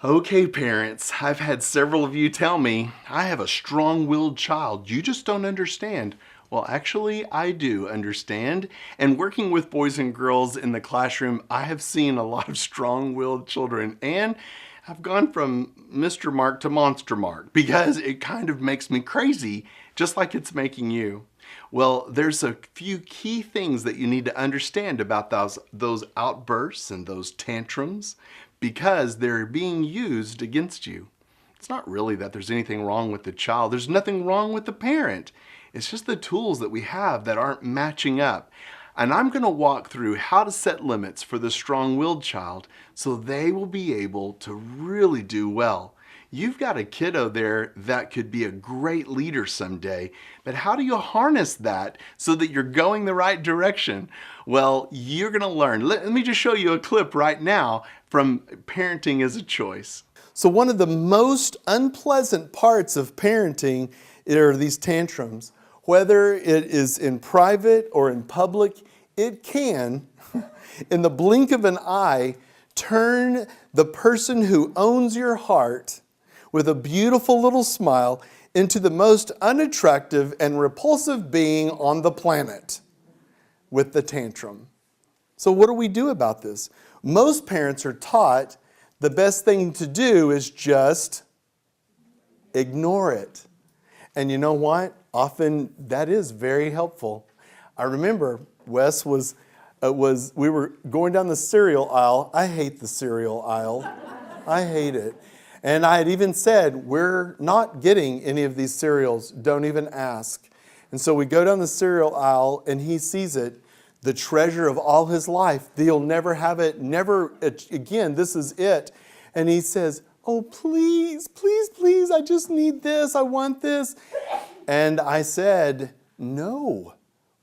Okay, parents, I've had several of you tell me, I have a strong-willed child. You just don't understand. Well, actually, I do understand. And working with boys and girls in the classroom, I have seen a lot of strong-willed children. And I've gone from Mr. Mark to Monster Mark because it kind of makes me crazy, just like it's making you. Well, there's a few key things that you need to understand about those outbursts and those tantrums because they're being used against you. It's not really that there's anything wrong with the child. There's nothing wrong with the parent. It's just the tools that we have that aren't matching up. And I'm going to walk through how to set limits for the strong-willed child so they will be able to really do well. You've got a kiddo there that could be a great leader someday, but how do you harness that so that you're going the right direction? Well, you're going to learn. Let me just show you a clip right now from Parenting as a Choice. So one of the most unpleasant parts of parenting are these tantrums. Whether it is in private or in public, it can, in the blink of an eye, turn the person who owns your heart with a beautiful little smile into the most unattractive and repulsive being on the planet with the tantrum. So what do we do about this? Most parents are taught the best thing to do is just ignore it. And you know what? Often that is very helpful. I remember Wes we were going down the cereal aisle. I hate the cereal aisle. I hate it. And I had even said, we're not getting any of these cereals. Don't even ask. And so we go down the cereal aisle and he sees it, the treasure of all his life. He'll never have it, never again, this is it. And he says, oh, please, please, please, I just need this, I want this. And I said, no,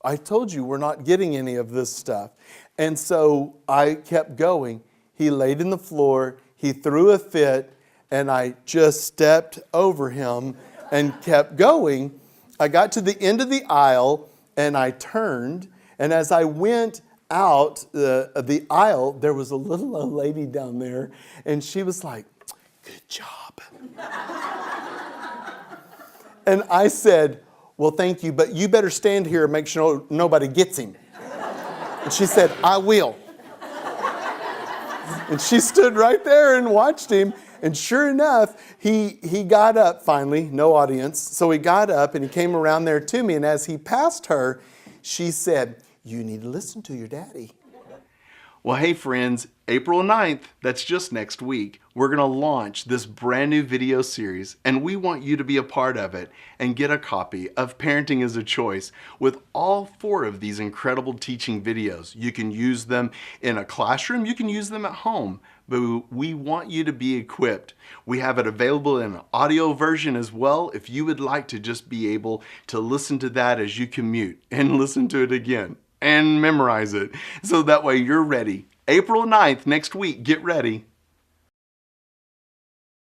I told you we're not getting any of this stuff. And so I kept going. He laid in the floor, he threw a fit, and I just stepped over him and kept going. I got to the end of the aisle and I turned, and as I went out the aisle, there was a little old lady down there, and she was like, good job. And I said, well, thank you, but you better stand here and make sure nobody gets him. And she said, I will. And she stood right there and watched him. And sure enough, he got up finally, no audience. So he got up and he came around there to me. And as he passed her, she said, you need to listen to your daddy. Well, hey friends, April 9th, that's just next week, we're going to launch this brand new video series, and we want you to be a part of it and get a copy of Parenting as a Choice with all 4 of these incredible teaching videos. You can use them in a classroom, you can use them at home, but we want you to be equipped. We have it available in an audio version as well if you would like to just be able to listen to that as you commute and listen to it again and memorize it so that way you're ready. April 9th, next week, get ready.